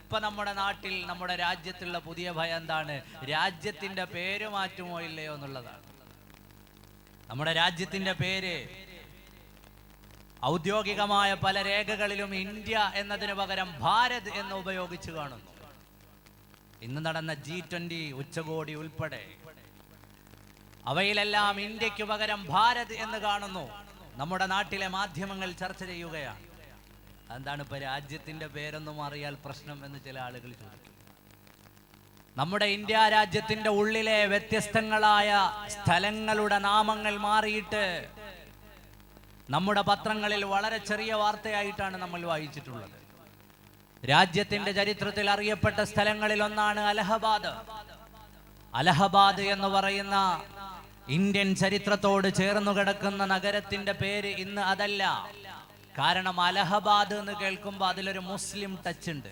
ഇപ്പൊ നമ്മുടെ നാട്ടിൽ, നമ്മുടെ രാജ്യത്തുള്ള പുതിയ ഭയം എന്താണ്? രാജ്യത്തിന്റെ പേര് മാറ്റുമോ ഇല്ലയോ എന്നുള്ളതാണ്. നമ്മുടെ രാജ്യത്തിന്റെ പേര് ഔദ്യോഗികമായ പല രേഖകളിലും ഇന്ത്യ എന്നതിന് പകരം ഭാരത് എന്ന് ഉപയോഗിച്ച് കാണുന്നു. ഇന്ന് നടന്ന G20 ഉച്ചകോടി ഉൾപ്പെടെ അവയിലെല്ലാം ഇന്ത്യക്ക് പകരം ഭാരത് എന്ന് കാണുന്നു. നമ്മുടെ നാട്ടിലെ മാധ്യമങ്ങൾ ചർച്ച ചെയ്യുകയാണ്. എന്താണ് ഇപ്പൊ രാജ്യത്തിന്റെ പേരൊന്നും അറിയാൽ പ്രശ്നം എന്ന് ചില ആളുകൾ ചോദിക്കും. നമ്മുടെ ഇന്ത്യ രാജ്യത്തിന്റെ ഉള്ളിലെ വ്യത്യസ്തങ്ങളായ സ്ഥലങ്ങളുടെ നാമങ്ങൾ മാറിയിട്ട് നമ്മുടെ പത്രങ്ങളിൽ വളരെ ചെറിയ വാർത്തയായിട്ടാണ് നമ്മൾ വായിച്ചിട്ടുള്ളത്. രാജ്യത്തിന്റെ ചരിത്രത്തിൽ അറിയപ്പെട്ട സ്ഥലങ്ങളിൽ ഒന്നാണ് അലഹബാദ്. അലഹബാദ് എന്ന് പറയുന്ന ഇന്ത്യൻ ചരിത്രത്തോട് ചേർന്നു കിടക്കുന്ന നഗരത്തിന്റെ പേര് ഇന്ന് അതല്ല. കാരണം അലഹബാദ് എന്ന് കേൾക്കുമ്പോൾ അതിലൊരു മുസ്ലിം ടച്ച് ഉണ്ട്.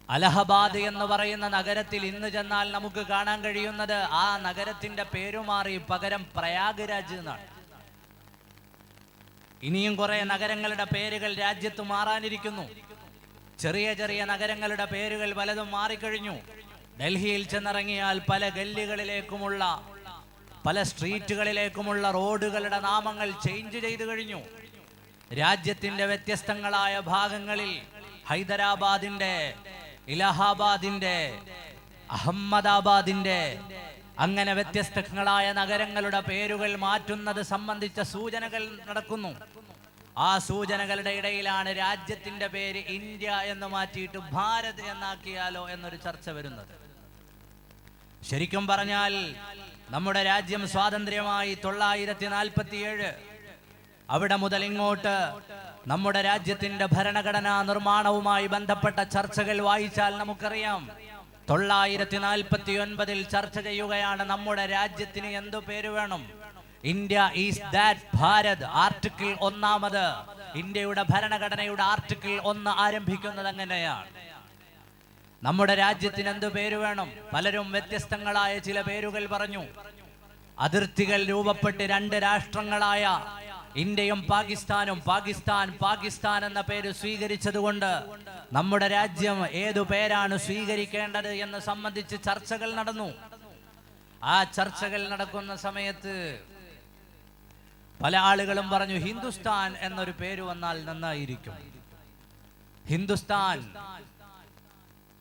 അലഹബാദ് എന്ന് പറയുന്ന നഗരത്തിൽ ഇന്ന് ചെന്നാൽ നമുക്ക് കാണാൻ കഴിയുന്നത് ആ നഗരത്തിന്റെ പേരു മാറി പകരം പ്രയാഗ്രാജ് എന്നാണ്. ഇനിയും കുറെ നഗരങ്ങളുടെ പേരുകൾ രാജ്യത്ത് മാറാനിരിക്കുന്നു. ചെറിയ ചെറിയ നഗരങ്ങളുടെ പേരുകൾ പലതും മാറിക്കഴിഞ്ഞു. ഡൽഹിയിൽ ചെന്നിറങ്ങിയാൽ പല ഗല്ലികളിലേക്കുമുള്ള, പല സ്ട്രീറ്റുകളിലേക്കുമുള്ള റോഡുകളുടെ നാമങ്ങൾ ചേഞ്ച് ചെയ്തു കഴിഞ്ഞു. രാജ്യത്തിന്റെ വ്യത്യസ്തങ്ങളായ ഭാഗങ്ങളിൽ ഹൈദരാബാദിന്റെ, ഇലഹാബാദിന്റെ, അഹമ്മദാബാദിന്റെ അങ്ങനെ വ്യത്യസ്തങ്ങളായ നഗരങ്ങളുടെ പേരുകൾ മാറ്റുന്നത് സംബന്ധിച്ച സൂചനകൾ നടക്കുന്നു. ആ സൂചനകളുടെ ഇടയിലാണ് രാജ്യത്തിന്റെ പേര് ഇന്ത്യ എന്ന് മാറ്റിയിട്ട് ഭാരത് എന്നാക്കിയാലോ എന്നൊരു ചർച്ച വരുന്നത്. ശരിക്കും പറഞ്ഞാൽ നമ്മുടെ രാജ്യം സ്വാതന്ത്ര്യമായി 947. അവിടെ മുതൽ ഇങ്ങോട്ട് നമ്മുടെ രാജ്യത്തിന്റെ ഭരണഘടനാ നിർമ്മാണവുമായി ബന്ധപ്പെട്ട ചർച്ചകൾ വായിച്ചാൽ നമുക്കറിയാം. 949 ചർച്ച ചെയ്യുകയാണ് നമ്മുടെ രാജ്യത്തിന് എന്തു പേര് വേണം. India is that Bharat. Article 1 ഇന്ത്യയുടെ ഭരണഘടനയുടെ ആർട്ടിക്കിൾ 1 ആരംഭിക്കുന്നത് അങ്ങനെയാണ്. നമ്മുടെ രാജ്യത്തിന് എന്തു പേര് വേണം? പലരും വ്യത്യസ്തങ്ങളായ ചില പേരുകൾ പറഞ്ഞു. അതിർത്തികൾ രൂപപ്പെട്ട് 2 രാഷ്ട്രങ്ങളായ ഇന്ത്യയും പാകിസ്ഥാനും പാകിസ്ഥാൻ എന്ന പേര് സ്വീകരിച്ചതുകൊണ്ട് നമ്മുടെ രാജ്യം ഏതു പേരാണ് സ്വീകരിക്കേണ്ടത് എന്ന് സംബന്ധിച്ച് ചർച്ചകൾ നടന്നു. ആ ചർച്ചകൾ നടക്കുന്ന സമയത്ത് പല ആളുകളും പറഞ്ഞു ഹിന്ദുസ്ഥാൻ എന്നൊരു പേര് വന്നാൽ നന്നായിരിക്കും. ഹിന്ദുസ്ഥാൻ,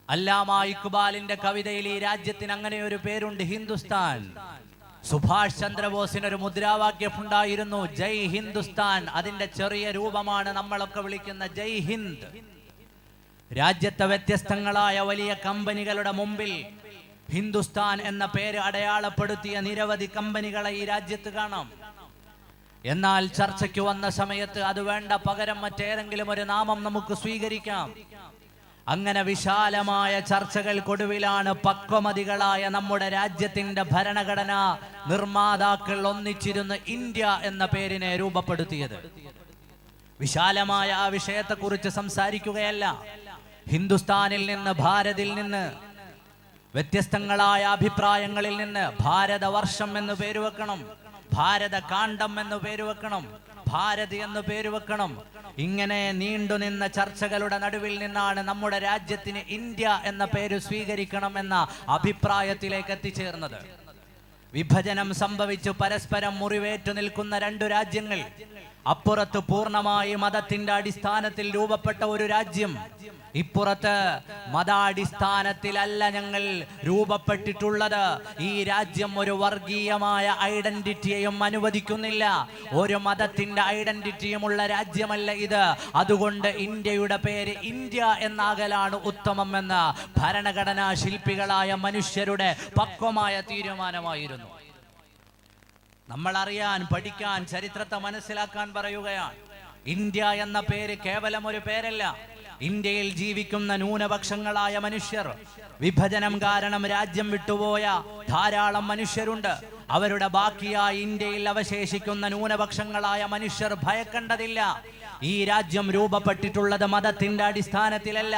അല്ലാമ ഇക്ബാലിന്റെ കവിതയിൽ ഈ രാജ്യത്തിന് അങ്ങനെ ഒരു പേരുണ്ട്, ഹിന്ദുസ്ഥാൻ. സുഭാഷ് ചന്ദ്രബോസിന് ഒരു മുദ്രാവാക്യം ഉണ്ടായിരുന്നു, ജയ് ഹിന്ദുസ്ഥാൻ. അതിന്റെ ചെറിയ രൂപമാണ് നമ്മളൊക്കെ വിളിക്കുന്ന ജയ് ഹിന്ദ്. രാജ്യത്തെ വ്യത്യസ്തങ്ങളായ വലിയ കമ്പനികളുടെ മുമ്പിൽ ഹിന്ദുസ്ഥാൻ എന്ന പേര് അടയാളപ്പെടുത്തിയ നിരവധി കമ്പനികളെ ഈ രാജ്യത്ത് കാണാം. എന്നാൽ ചർച്ചയ്ക്ക് വന്ന സമയത്ത് അത് വേണ്ട, പകരം മറ്റേതെങ്കിലും ഒരു നാമം നമുക്ക് സ്വീകരിക്കാം. അങ്ങനെ വിശാലമായ ചർച്ചകൾക്കൊടുവിലാണ് പക്വമതികളായ നമ്മുടെ രാജ്യത്തിന്റെ ഭരണഘടനാ നിർമ്മാതാക്കൾ ഒന്നിച്ചിരുന്ന് ഇന്ത്യ എന്ന പേരിനെ രൂപപ്പെടുത്തിയത്. വിശാലമായ ആ വിഷയത്തെക്കുറിച്ച് സംസാരിക്കുകയല്ല. ഹിന്ദുസ്ഥാനിൽ നിന്ന്, ഭാരതിൽ നിന്ന്, വ്യത്യസ്തങ്ങളായ അഭിപ്രായങ്ങളിൽ നിന്ന് ഭാരതവർഷം എന്ന് പേര് വെക്കണം, ഭാരതകാണ്ഡം എന്ന് പേര് വെക്കണം, ഭാരത് എന്ന് പേര് വെക്കണം. ഇങ്ങനെ നീണ്ടുനിന്ന ചർച്ചകളുടെ നടുവിൽ നിന്നാണ് നമ്മുടെ രാജ്യത്തിന് ഇന്ത്യ എന്ന പേര് സ്വീകരിക്കണം എന്ന അഭിപ്രായത്തിലേക്ക് എത്തിച്ചേർന്നത്. വിഭജനം സംഭവിച്ചു പരസ്പരം മുറിവേറ്റു നിൽക്കുന്ന 2 രാജ്യങ്ങൾ, അപ്പുറത്ത് പൂർണ്ണമായി മതത്തിന്റെ അടിസ്ഥാനത്തിൽ രൂപപ്പെട്ട ഒരു രാജ്യം, ഇപ്പുറത്ത് മതാടിസ്ഥാനത്തിലല്ല ഞങ്ങൾ രൂപപ്പെട്ടിട്ടുള്ളത്. ഈ രാജ്യം ഒരു വർഗീയമായ ഐഡന്റിറ്റിയെയും അനുവദിക്കുന്നില്ല. ഒരു മതത്തിന്റെ ഐഡന്റിറ്റിയുമുള്ള രാജ്യമല്ല ഇത്. അതുകൊണ്ട് ഇന്ത്യയുടെ പേര് ഇന്ത്യ എന്നാകലാണ് ഉത്തമമെന്ന് ഭരണഘടനാ ശില്പികളായ മനുഷ്യരുടെ പക്വമായ തീരുമാനമായിരുന്നു. നമ്മൾ അറിയാൻ, പഠിക്കാൻ, ചരിത്രത്തെ മനസ്സിലാക്കാൻ പറയുകയാണ്. ഇന്ത്യ എന്ന പേര് കേവലം ഒരു പേരല്ല. ഇന്ത്യയിൽ ജീവിക്കുന്ന ന്യൂനപക്ഷങ്ങളായ മനുഷ്യർ, വിഭജനം കാരണം രാജ്യം വിട്ടുപോയ ധാരാളം മനുഷ്യരുണ്ട്. അവരുടെ ബാക്കിയായി ഇന്ത്യയിൽ അവശേഷിക്കുന്ന ന്യൂനപക്ഷങ്ങളായ മനുഷ്യർ ഭയക്കേണ്ടതില്ല. ഈ രാജ്യം രൂപപ്പെട്ടിട്ടുള്ളത് മതത്തിന്റെ അടിസ്ഥാനത്തിലല്ല.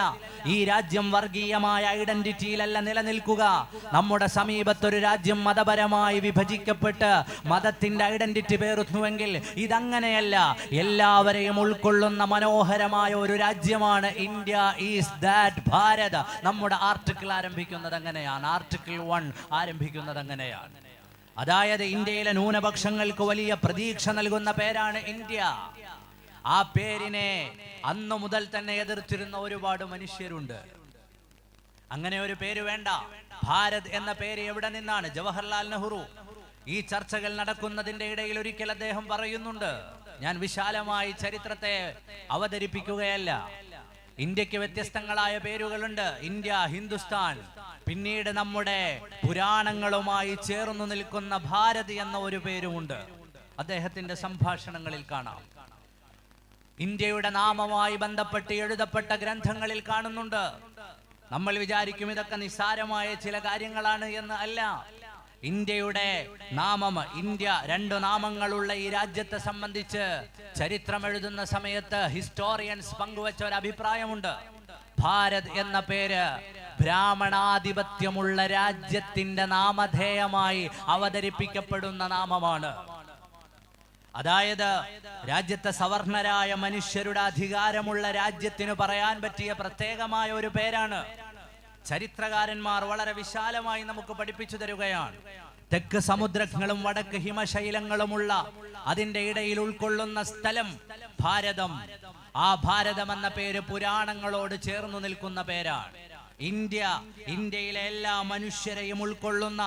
ഈ രാജ്യം വർഗീയമായ ഐഡന്റിറ്റിയിലല്ല നിലനിൽക്കുക. നമ്മുടെ സമീപത്തൊരു രാജ്യം മതപരമായി വിഭജിക്കപ്പെട്ട് മതത്തിന്റെ ഐഡന്റിറ്റി പേറുന്നുവെങ്കിൽ ഇതങ്ങനെയല്ല. എല്ലാവരെയും ഉൾക്കൊള്ളുന്ന മനോഹരമായ ഒരു രാജ്യമാണ് ഇന്ത്യ. Is that Bharat. നമ്മുടെ ആർട്ടിക്കിൾ ആരംഭിക്കുന്നത് അങ്ങനെയാണ്. ആർട്ടിക്കിൾ 1 ആരംഭിക്കുന്നത് അങ്ങനെയാണ്. അതായത് ഇന്ത്യയിലെ ന്യൂനപക്ഷങ്ങൾക്ക് വലിയ പ്രതീക്ഷ നൽകുന്ന പേരാണ് ഇന്ത്യ. ആ പേരിനെ അന്നു മുതൽ തന്നെ എതിർത്തിരുന്ന ഒരുപാട് മനുഷ്യരുണ്ട്. അങ്ങനെ ഒരു പേര് വേണ്ട. ഭാരത് എന്ന പേര് എവിടെ നിന്നാണ്? ജവഹർലാൽ നെഹ്റു ഈ ചർച്ചകൾ നടക്കുന്നതിന്റെ ഇടയിൽ ഒരിക്കൽ അദ്ദേഹം പറയുന്നുണ്ട്, ഞാൻ വിശാലമായി ചരിത്രത്തെ അവതരിപ്പിക്കുകയല്ല. ഇന്ത്യക്ക് വ്യത്യസ്തങ്ങളായ പേരുകളുണ്ട്. ഇന്ത്യ, ഹിന്ദുസ്ഥാൻ, പിന്നീട് നമ്മുടെ പുരാണങ്ങളുമായി ചേർന്നു നിൽക്കുന്ന ഭാരത് എന്ന ഒരു പേരുമുണ്ട്. അദ്ദേഹത്തിന്റെ സംഭാഷണങ്ങളിൽ കാണാം. ഇന്ത്യയുടെ നാമവുമായി ബന്ധപ്പെട്ട് എഴുതപ്പെട്ട ഗ്രന്ഥങ്ങളിൽ കാണുന്നുണ്ട്. നമ്മൾ വിചാരിക്കും ഇതൊക്കെ നിസ്സാരമായ ചില കാര്യങ്ങളാണ് എന്ന്. അല്ല. ഇന്ത്യയുടെ നാമം, ഇന്ത്യ 2 നാമങ്ങളുള്ള ഈ രാജ്യത്തെ സംബന്ധിച്ച് ചരിത്രം എഴുതുന്ന സമയത്ത് ഹിസ്റ്റോറിയൻസ് പങ്കുവച്ച ഒരു അഭിപ്രായമുണ്ട്. ഭാരത് എന്ന പേര് ബ്രാഹ്മണാധിപത്യമുള്ള രാജ്യത്തിന്റെ നാമധേയമായി അവതരിപ്പിക്കപ്പെടുന്ന നാമമാണ്. അതായത് രാജ്യത്തെ സവർണരായ മനുഷ്യരുടെ അധികാരമുള്ള രാജ്യത്തിന് പറയാൻ പറ്റിയ പ്രത്യേകമായ ഒരു പേരാണ്. ചരിത്രകാരന്മാർ വളരെ വിശാലമായി നമുക്ക് പഠിപ്പിച്ചു തരുകയാണ്. തെക്ക് സമുദ്രങ്ങളും വടക്ക് ഹിമശൈലങ്ങളുമുള്ള അതിന്റെ ഇടയിൽ ഉൾക്കൊള്ളുന്ന സ്ഥലം ഭാരതം. ആ ഭാരതം എന്ന പേര് പുരാണങ്ങളോട് ചേർന്നു നിൽക്കുന്ന പേരാണ്. ഇന്ത്യ, ഇന്ത്യയിലെ എല്ലാ മനുഷ്യരെയും ഉൾക്കൊള്ളുന്ന,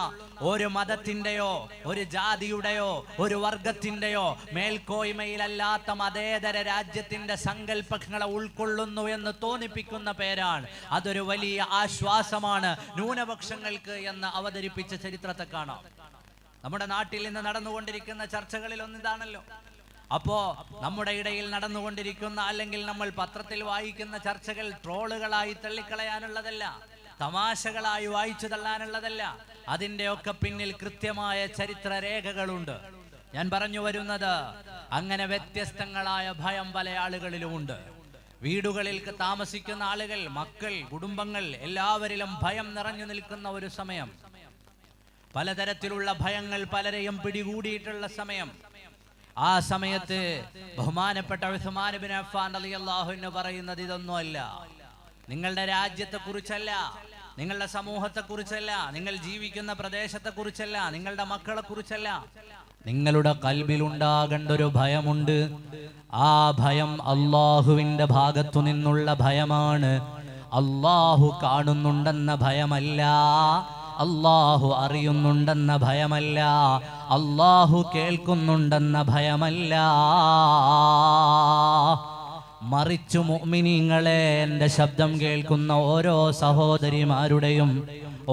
ഒരു മതത്തിന്റെയോ ഒരു ജാതിയുടെയോ ഒരു വർഗത്തിന്റെയോ മേൽക്കോയ്മയിലല്ലാത്ത മതേതര രാജ്യത്തിന്റെ സങ്കല്പങ്ങളെ ഉൾക്കൊള്ളുന്നു എന്ന് തോന്നിപ്പിക്കുന്ന പേരാണ്. അതൊരു വലിയ ആശ്വാസമാണ് ന്യൂനപക്ഷങ്ങൾക്ക് എന്ന് അവതരിപ്പിച്ച ചരിത്രത്തെ കാണാം. നമ്മുടെ നാട്ടിൽ ഇന്ന് നടന്നുകൊണ്ടിരിക്കുന്ന ചർച്ചകളിൽ ഒന്നിതാണല്ലോ. അപ്പോ നമ്മുടെ ഇടയിൽ നടന്നുകൊണ്ടിരിക്കുന്ന, അല്ലെങ്കിൽ നമ്മൾ പത്രത്തിൽ വായിക്കുന്ന ചർച്ചകൾ ട്രോളുകളായി തള്ളിക്കളയാനുള്ളതല്ല, തമാശകളായി വായിച്ചു തള്ളാനുള്ളതല്ല. അതിൻ്റെയൊക്കെ പിന്നിൽ കൃത്യമായ ചരിത്ര രേഖകളുണ്ട്. ഞാൻ പറഞ്ഞു വരുന്നത്, അങ്ങനെ വ്യത്യസ്തങ്ങളായ ഭയം പല ആളുകളിലുമുണ്ട്. വീടുകളിൽ താമസിക്കുന്ന ആളുകൾ, മക്കൾ, കുടുംബങ്ങൾ, എല്ലാവരിലും ഭയം നിറഞ്ഞു നിൽക്കുന്ന ഒരു സമയം. പലതരത്തിലുള്ള ഭയങ്ങൾ പലരെയും പിടികൂടിയിട്ടുള്ള സമയം. ആ സമയത്ത് ബഹുമാനപ്പെട്ട ഉസ്മാൻ ഇബ്നു അഫ്ഫാൻ റളിയല്ലാഹു അൻഹു പറയുന്നത് ഇതൊന്നുമല്ല. നിങ്ങളുടെ രാജ്യത്തെ കുറിച്ചല്ല, നിങ്ങളുടെ സമൂഹത്തെ കുറിച്ചല്ല, നിങ്ങൾ ജീവിക്കുന്ന പ്രദേശത്തെ കുറിച്ചല്ല, നിങ്ങളുടെ മക്കളെ കുറിച്ചല്ല. നിങ്ങളുടെ കൽബിൽ ഉണ്ടാകേണ്ട ഒരു ഭയമുണ്ട്. ആ ഭയം അള്ളാഹുവിന്റെ ഭാഗത്തു നിന്നുള്ള ഭയമാണ്. അള്ളാഹു കാണുന്നുണ്ടെന്ന ഭയമല്ല, അള്ളാഹു അറിയുന്നുണ്ടെന്ന ഭയമല്ല, അള്ളാഹു കേൾക്കുന്നുണ്ടെന്ന ഭയമല്ല. മറിച്ചു മുഅ്മിനീങ്ങളെ, എൻ്റെ ശബ്ദം കേൾക്കുന്ന ഓരോ സഹോദരിമാരുടെയും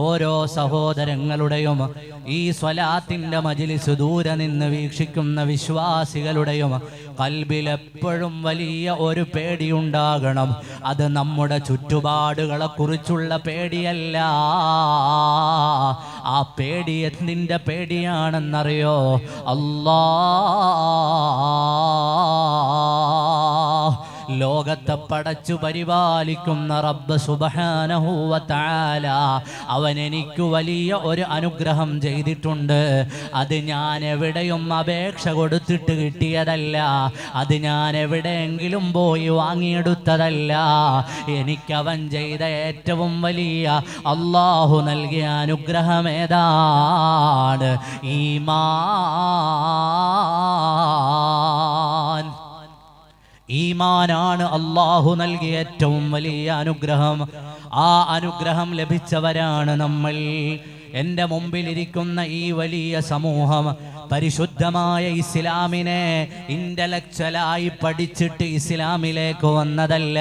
ഓരോ സഹോദരങ്ങളുടെയും ഈ സ്വലാത്തിന്റെ മജ്ലിസ് ദൂരെ നിന്ന് വീക്ഷിക്കുന്ന വിശ്വാസികളുടെയും കൽബിൽ എപ്പോഴും വലിയ ഒരു പേടിയുണ്ടാകണം. അത് നമ്മുടെ ചുറ്റുപാടുകളെ കുറിച്ചുള്ള പേടിയല്ല. ആ പേടി എന്തിൻ്റെ പേടിയാണെന്നറിയോ? ലോകത്തെ പടച്ചു പരിപാലിക്കുന്ന റബ്ബ് സുബ്ഹാനഹു വ തആല അവൻ എനിക്ക് വലിയ ഒരു അനുഗ്രഹം ചെയ്തിട്ടുണ്ട്. അത് ഞാൻ എവിടെയും അപേക്ഷ കൊടുത്തിട്ട് കിട്ടിയതല്ല, അത് ഞാൻ എവിടെയെങ്കിലും പോയി വാങ്ങിയെടുത്തതല്ല. എനിക്കവൻ ചെയ്ത ഏറ്റവും വലിയ അല്ലാഹു നൽകിയ അനുഗ്രഹം ഏതാണ്? ഈമാൻ. ഈമാനാണ് അല്ലാഹു നൽകിയ ഏറ്റവും വലിയ അനുഗ്രഹം. ആ അനുഗ്രഹം ലഭിച്ചവരാണ് നമ്മൾ. എൻ്റെ മുമ്പിലിരിക്കുന്ന ഈ വലിയ സമൂഹം പരിശുദ്ധമായ ഇസ്ലാമിനെ ഇന്റലക്ച്വലായി പഠിച്ചിട്ട് ഇസ്ലാമിലേക്ക് വന്നതല്ല,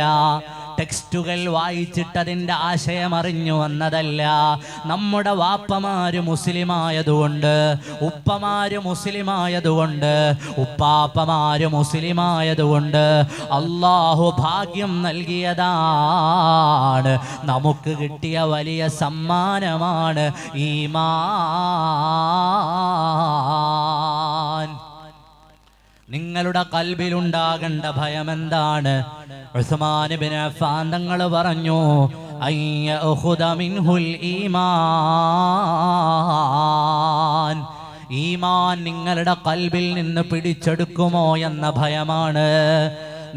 ടെക്സ്റ്റുകൾ വായിച്ചിട്ടതിൻ്റെ ആശയം അറിഞ്ഞു വന്നതല്ല. നമ്മുടെ വാപ്പമാര് മുസ്ലിമായതുകൊണ്ട്, ഉപ്പമാര് മുസ്ലിമായതുകൊണ്ട്, ഉപ്പാപ്പമാര് മുസ്ലിമായതുകൊണ്ട് അല്ലാഹു ഭാഗ്യം നൽകിയതാണ്. നമുക്ക് കിട്ടിയ വലിയ സമ്മാനമാണ് ഈമാൻ. നിങ്ങളുടെ കൽബിലുണ്ടാകേണ്ട ഭയം എന്താണ്? ഉസ്മാൻ ഇബ്നു അഫ്ഫാൻ തങ്ങൾ പറഞ്ഞു, അയ്യഖുദ മിൻഹുൽ ഈമാൻ, ഈമാൻ നിങ്ങളുടെ കൽബിൽ നിന്ന് പിടിച്ചെടുക്കുമോ എന്ന ഭയമാണ്.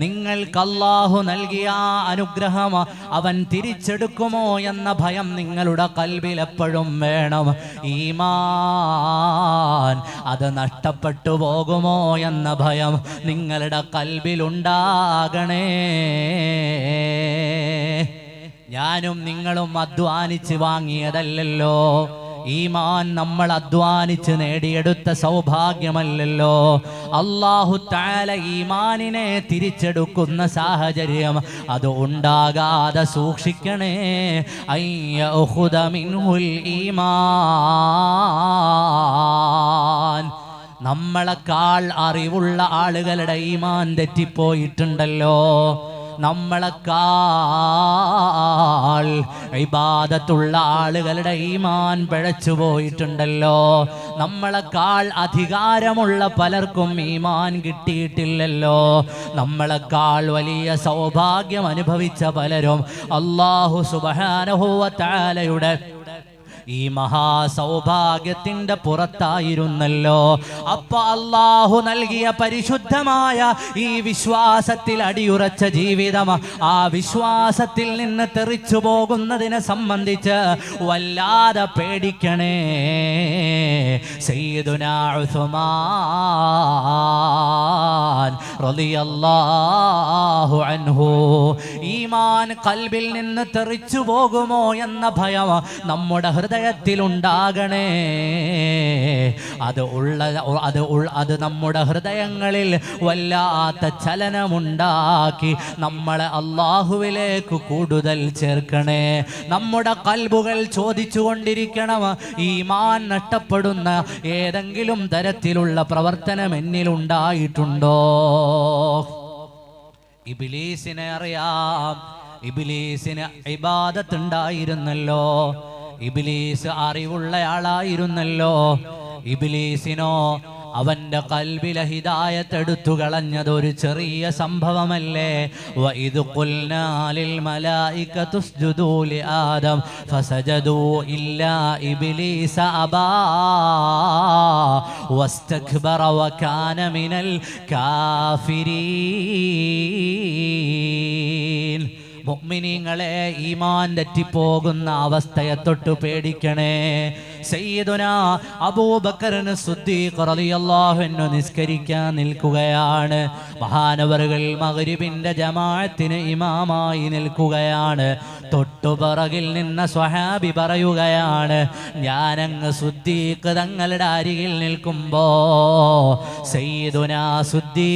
നിങ്ങൾക്ക് അല്ലാഹു നൽകിയ അനുഗ്രഹം അവൻ തിരിച്ചെടുക്കുമോ എന്ന ഭയം നിങ്ങളുടെ കൽബിൽ എപ്പോഴും വേണം. ഈമാൻ അത് നഷ്ടപ്പെട്ടു പോകുമോ എന്ന ഭയം നിങ്ങളുടെ കൽബിലുണ്ടാകണേ. ഞാനും നിങ്ങളും അധ്വാനിച്ച് വാങ്ങിയതല്ലല്ലോ. ഈമാൻ നമ്മൾ അധ്വാനിച്ച് നേടിയെടുത്ത സൗഭാഗ്യമല്ലല്ലോ. അല്ലാഹു തആല ഈമാനിനെ തിരിച്ചെടുക്കുന്ന സാഹചര്യം അത് ഉണ്ടാകാതെ സൂക്ഷിക്കണേ. അയ്യഖുദ മിൻഹുൽ ഈമാൻ. നമ്മളെക്കാൾ അറിവുള്ള ആളുകളുടെ ഈമാൻ തെറ്റിപ്പോയിട്ടുണ്ടല്ലോ. നമ്മളെക്കാൾ ഇബാദത്തുള്ള ആളുകളുടെ ഈമാൻ പിഴച്ചു പോയിട്ടുണ്ടല്ലോ. നമ്മളെക്കാൾ അധികാരമുള്ള പലർക്കും ഈമാൻ കിട്ടിയിട്ടില്ലല്ലോ. നമ്മളെക്കാൾ വലിയ സൗഭാഗ്യം അനുഭവിച്ച പലരും അല്ലാഹു സുബ്ഹാനഹു വ തആലയുടെ ഈ മഹാസൗഭാഗ്യത്തിന്റെ പുറത്തായിരുന്നല്ലോ. അപ്പൊ അല്ലാഹു നൽകിയ പരിശുദ്ധമായ ഈ വിശ്വാസത്തിൽ അടിയുറച്ച ജീവിതം, ആ വിശ്വാസത്തിൽ നിന്ന് തെറിച്ചു പോകുന്നതിനെ സംബന്ധിച്ച് വല്ലാതെ പേടിക്കണേ. സയ്യിദുനാ ഉസ്മാൻ റളിയല്ലാഹു അൻഹു, ഈമാൻ കൽബിൽ നിന്ന് തെറിച്ചു പോകുമോ എന്ന ഭയം നമ്മുടെ ഹൃദയത്തിലുണ്ടാകണേ. അത് നമ്മുടെ ഹൃദയങ്ങളിൽ വല്ലാത്ത ചലനമുണ്ടാക്കി നമ്മളെ അല്ലാഹുവിലേക്ക് കൂടുതൽ ചേർക്കണേ. നമ്മുടെ കൽബുകൾ ചോദിച്ചുകൊണ്ടിരിക്കണം, ഈമാൻ നഷ്ടപ്പെടുന്ന ഏതെങ്കിലും തരത്തിലുള്ള പ്രവർത്തനം എന്നിലുണ്ടായിട്ടുണ്ടോ? ഇബ്ലീസിനെ അറിയാം. ഇബ്ലീസിന് ഇബാദത്ത് ഉണ്ടായിരുന്നല്ലോ. ഇബ്ലീസ് അറിവുള്ളയാളായിരുന്നല്ലോ. ഇബ്ലീസിനോ അവന്റെ കൽബിലെ ഹിദായത്ത് എടുത്തു കളഞ്ഞത് ഒരു ചെറിയ സംഭവമല്ലേ? വഇദ് ഖുൽനാ ലിൽ മലായികതു ഉസ്ജുദൂ ലി ആദം ഫസജദൂ ഇല്ലാ ഇബ്ലീസ അബാ വസ്തക്ബറ വകാന മിനൽ കാഫിരീൻ. മുഅ്മിനീങ്ങളെ, ഈമാൻ തെറ്റിപ്പോകുന്ന അവസ്ഥയെ തൊട്ട് പേടിക്കണേ. സയ്യിദുനാ അബൂബക്കർ സിദ്ദീഖ് റളിയല്ലാഹു അൻഹു നിസ്കരിക്കാൻ നിൽക്കുകയാണ്. മഹാനവറുകൾ മഗ്രിബിന്റെ ജമാഅത്തിന് ഇമാമായി നിൽക്കുകയാണ്. തൊട്ടുപിറകിൽ നിന്ന സ്വഹാബി പറയുകയാണ്, ഞാനങ്ങ് സിദ്ദീഖ് തങ്ങളുടെ അരികിൽ നിൽക്കുമ്പോ സയ്യിദുനാ സിദ്ദീഖ്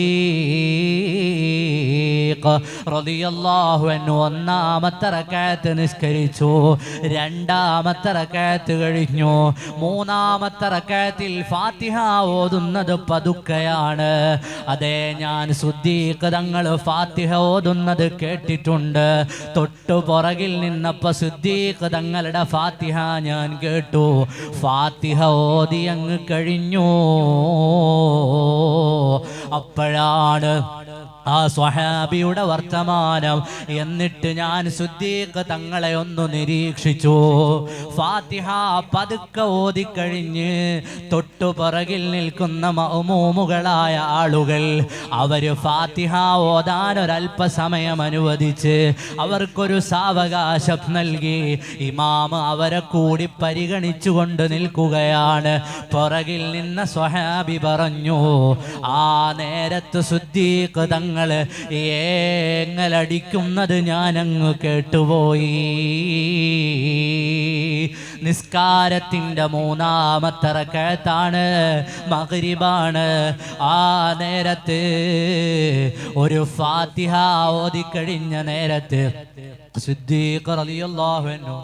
റളിയല്ലാഹു അൻഹു ഒന്നാമത്തെ റക്അത്ത് നിസ്കരിച്ചു. രണ്ടാമത്തെ റക്അത്ത് കഴിഞ്ഞു. മൂന്നാമത്തെ റക്അത്തിൽ ഫാത്തിഹ ഓതുന്നത് പതുക്കെയാണ്. അതെ, ഞാൻ സിദ്ദീഖ് തങ്ങൾ ഫാത്തിഹ ഓതുന്നത് കേട്ടിട്ടുണ്ട്. തൊട്ടുപുറകിൽ നിന്നപ്പോ സിദ്ദീഖ് തങ്ങളുടെ ഫാത്തിഹ ഞാൻ കേട്ടു. ഫാത്തിഹ ഓതി അങ്ങ് കഴിഞ്ഞു. അപ്പോഴാണ് ആ സ്വഹാബിയുടെ വർത്തമാനം. എന്നിട്ട് ഞാൻ സിദ്ദീഖ് തങ്ങളെ ഒന്ന് നിരീക്ഷിച്ചു. ഫാത്തിഹ പതുക്കെ ഓതിക്കഴിഞ്ഞ് തൊട്ടുപിറകിൽ നിൽക്കുന്ന മഅ്മൂമുകളായ ആളുകൾ അവര് ഫാത്തിഹ ഓതാൻ ഒരല്പസമയം അനുവദിച്ച് അവർക്കൊരു സാവകാശം നൽകി. ഇമാം അവരെ കൂടി പരിഗണിച്ചുകൊണ്ട് നിൽക്കുകയാണ്. പുറകിൽ നിന്ന സ്വഹാബി പറഞ്ഞു, ആ നേരത്ത് സിദ്ദീഖ് തങ്ങൾ ഏങ്ങലടിക്കുന്നത് ഞാനങ്ങ് കേട്ടുപോയി. നിസ്കാരത്തിന്റെ മൂന്നാമത്തെ റക്അത്താണ്, മഗ്രിബാണ്. ആ നേരത്ത് ഒരു ഫാത്തിഹ ഓതിക്കഴിഞ്ഞ നേരത്ത് സിദ്ദീഖ് റളിയല്ലാഹു അൻഹു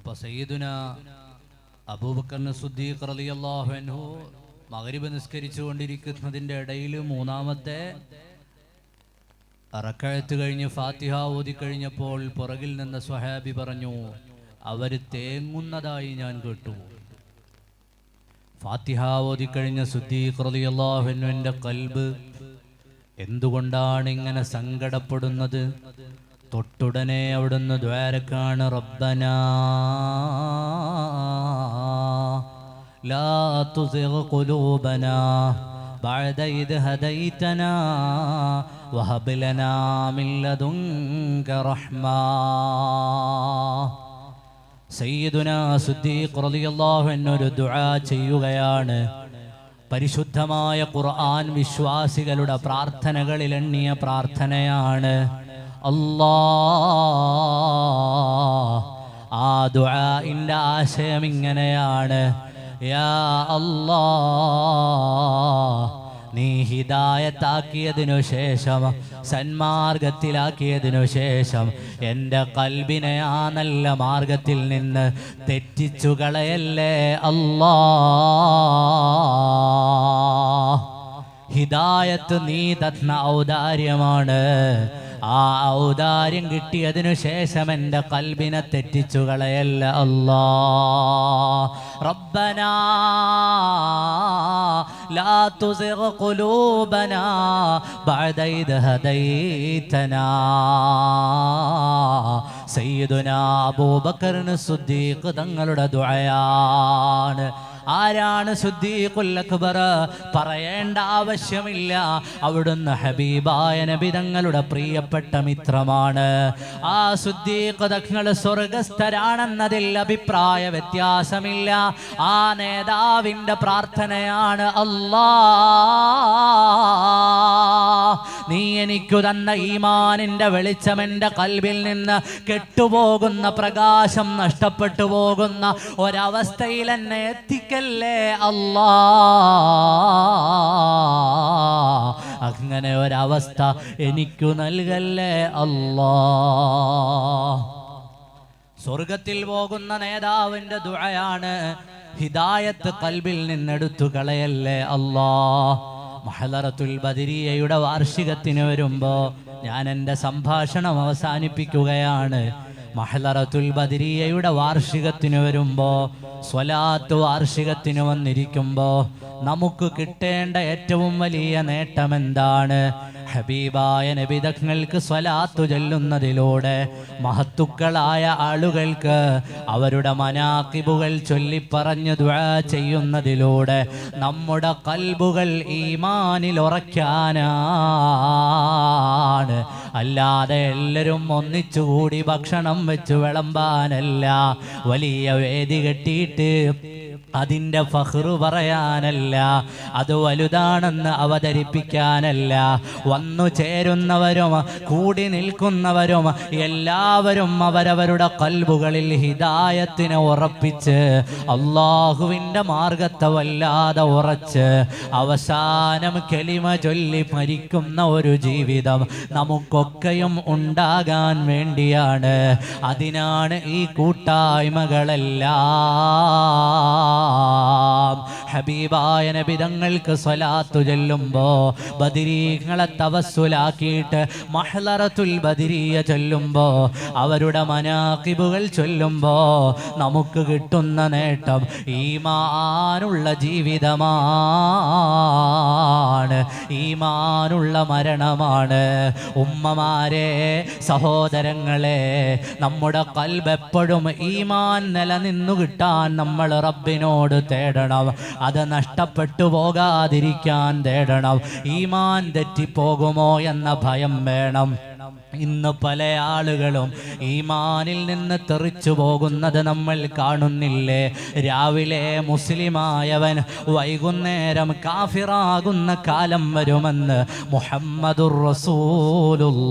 അപ്പോൾ സയ്യിദുന അബൂബക്കർ സിദ്ദീഖ് റളിയല്ലാഹു അൻഹു മഗ്രിബ് നിസ്കരിച്ചു കൊണ്ടിരിക്കുന്നതിൻ്റെ ഇടയിൽ മൂന്നാമത്തെ റക്അത്ത് കഴിഞ്ഞ് ഫാത്തിഹ ഓതി കഴിഞ്ഞപ്പോൾ പുറകിൽ നിന്ന് സ്വഹാബി പറഞ്ഞു, അവർ തേങ്ങുന്നതായി ഞാൻ കേട്ടു. ഫാത്തിഹ ഓതി കഴിഞ്ഞ സിദ്ദീഖ് റളിയല്ലാഹു അൻഹുവിൻ്റെ ഖൽബ് എന്തുകൊണ്ടാണ് ഇങ്ങനെ സങ്കടപ്പെടുന്നത്? തൊട്ടുടനെ അവിടുന്ന് ദ്വാരക്കാണ്, റബ്ബനാ ലാ തുസിഗ് ഖുലൂബനാ ബഅദ ഇദ് ഹദൈതനാ വഹബ് ലനാ മിൻ ലദുൻക റഹ്മാ. സയ്യിദുനാ സിദ്ദീഖ് റളിയല്ലാഹു അൻഹു ഒരു ദുആ ചെയ്യുകയാണ്. പരിശുദ്ധമായ ഖുർആൻ വിശ്വാസികളുടെ പ്രാർത്ഥനകളിൽ എണ്ണിയ പ്രാർത്ഥനയാണ്. ആ ദുആഇന്റെ ആശയം ഇങ്ങനെയാണ്, യാ അല്ലാഹ്, നീ ഹിദായത്താക്കിയതിനു ശേഷം, സന്മാർഗത്തിലാക്കിയതിനു ശേഷം എൻ്റെ ഖൽബിനെ ആ നല്ല മാർഗത്തിൽ നിന്ന് തെറ്റിച്ചു കളയല്ലേ അല്ലാഹ്. ഹിദായത്ത് നീ തന്ന ഔദാര്യമാണ്. ആ ഔദാര്യം കിട്ടിയതിനു ശേഷം എൻ്റെ ഖൽബിനെ തെറ്റിച്ചു കളയല്ല അല്ലാഹ്. റബ്ബനാ ലാ തുസിഗ് ഖുലൂബനാ ബഅദ ഇദ് ഹദൈതനാ. സയ്യിദുനാ അബൂബക്കർ സിദ്ദീഖ് തങ്ങളുടെ ദുആയാണ്. ആരാണ് സിദ്ദീഖുൽ അക്ബർ? പറയേണ്ട ആവശ്യമില്ല, അവിടുന്ന് ഹബീബായ നബി തങ്ങളുടെ പ്രിയപ്പെട്ട മിത്രമാണ്. ആ സിദ്ദീഖ് തങ്ങൾ സ്വർഗസ്ഥരാണെന്നതിൽ അഭിപ്രായ വ്യത്യാസമില്ല. ആ നേതാവിൻ്റെ പ്രാർത്ഥനയാണ്, അല്ലാഹ്, നീ എനിക്കു തന്ന ഈമാനിൻ്റെ വെളിച്ചം എൻ്റെ ഖൽബിൽ നിന്ന് കെട്ടുപോകുന്ന, പ്രകാശം നഷ്ടപ്പെട്ടു പോകുന്ന ഒരവസ്ഥയിൽ എന്നെ എത്തിക്കല്ലേ അല്ലാഹ്. അങ്ങനെ ഒരവസ്ഥ എനിക്കു നൽകല്ലേ അല്ലാഹ്. സ്വർഗത്തിൽ പോകുന്ന നേതാവിൻ്റെ ദുആയാണ്, ഹിദായത്ത് ഖൽബിൽ നിന്നെടുത്തു കളയല്ലേ അല്ലാഹ്. മഹ്ലറത്തുൽ ബദരിയയുടെ വാർഷികത്തിന് വരുമ്പോൾ ഞാൻ എൻ്റെ സംഭാഷണം അവസാനിപ്പിക്കുകയാണ്. മഹ്ലറത്തുൽ ബദരിയയുടെ വാർഷികത്തിന് വരുമ്പോൾ, സ്വലാത്ത് വാർഷികത്തിന് വന്നിരിക്കുമ്പോൾ നമുക്ക് കിട്ടേണ്ട ഏറ്റവും വലിയ നേട്ടം എന്താണ്? ഹബീബായ നബി തങ്ങൾക്ക് സ്വലാത്തു ചൊല്ലുന്നതിലൂടെ മഹത്തുക്കളായ ആളുകൾക്ക് അവരുടെ മനാഖിബുകൾ ചൊല്ലിപ്പറഞ്ഞ് ദുആ ചെയ്യുന്നതിലൂടെ നമ്മുടെ ഖൽബുകൾ ഈമാനിൽ ഉറയ്ക്കാനാണ്. അല്ലാതെ എല്ലാവരും ഒന്നിച്ചുകൂടി ഭക്ഷണം വെച്ച് വിളമ്പാനല്ല, വലിയ വേദി കെട്ടിയിട്ട് അതിൻ്റെ ഫഖ്റ് പറയാനല്ല, അത് വലുതാണെന്ന് അവതരിപ്പിക്കാനല്ല. വന്നു ചേരുന്നവരും കൂടി നിൽക്കുന്നവരും എല്ലാവരും അവരവരുടെ ഖൽബുകളിൽ ഹിദായത്തിനെ ഉറപ്പിച്ച് അള്ളാഹുവിൻ്റെ മാർഗത്തെ വല്ലാതെ ഉറച്ച് അവസാനം കലിമ ചൊല്ലി മരിക്കുന്ന ഒരു ജീവിതം നമുക്കൊക്കെയും ഉണ്ടാകാൻ വേണ്ടിയാണ്. അതിനാണ് ഈ കൂട്ടായ്മകളെല്ലാം. ഹബീബായ നബി തങ്ങൾക്ക് സ്വലാത്തു ചൊല്ലുമ്പോ, ബദരീങ്ങളെ തവസ്സുലാക്കിയിട്ട് മഹ്ലറത്തുൽ ബദരിയ ചൊല്ലുമ്പോ, അവരുടെ മനാഖിബുകൾ ചൊല്ലുമ്പോ നമുക്ക് കിട്ടുന്ന നേട്ടം ഈമാനുള്ള ജീവിതമാണ്, ഈമാനുള്ള മരണമാണ്. ഉമ്മമാരെ, സഹോദരങ്ങളെ, നമ്മുടെ ഖൽബ് എപ്പോഴും ഈമാൻ നിലനിന്നു കിട്ടാൻ നമ്മൾ റബ്ബിനോട് തേടണം. അത് നഷ്ടപ്പെട്ടു പോകാതിരിക്കാൻ തേടണം. ഈമാൻ തെറ്റിപ്പോകുമോ എന്ന ഭയം വേണം. ഇന്ന് പല ആളുകളും ഈമാനിൽ നിന്ന് തെറിച്ചു പോകുന്നത് നമ്മൾ കാണുന്നില്ലേ? രാവിലെ മുസ്ലിമായവൻ വൈകുന്നേരം കാഫിറാകുന്ന കാലം വരുമെന്ന് മുഹമ്മദുർ റസൂലുള്ളാഹ്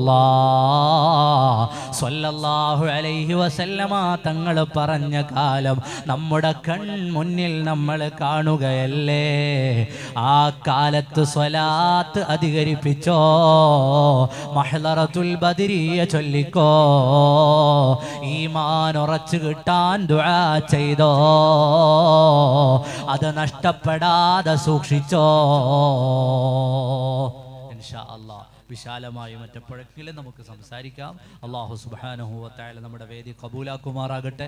സ്വല്ലല്ലാഹു അലൈഹി വസല്ലമ തങ്ങൾ പറഞ്ഞ കാലം നമ്മുടെ കൺമുന്നിൽ നമ്മൾ കാണുകയല്ലേ? ആ കാലത്ത് സ്വലാത്ത് അധികരിപ്പിച്ചോ? മഹ്ലറത്തുൽ ബദരിയ ചൊല്ലിക്കോ, ഈമാൻ ഉറച്ചു കിട്ടാൻ ദുആ ചെയ്തോ, അത് നഷ്ടപ്പെടാതെ സൂക്ഷിച്ചോ. ഇൻഷാ അല്ലാഹ് വിശാലമായി മറ്റെപ്പോഴെങ്കിലും നമുക്ക് സംസാരിക്കാം. അല്ലാഹു സുബ്ഹാനഹു വ തആല നമ്മുടെ വേദി കബൂലാക്കുമാറാകട്ടെ.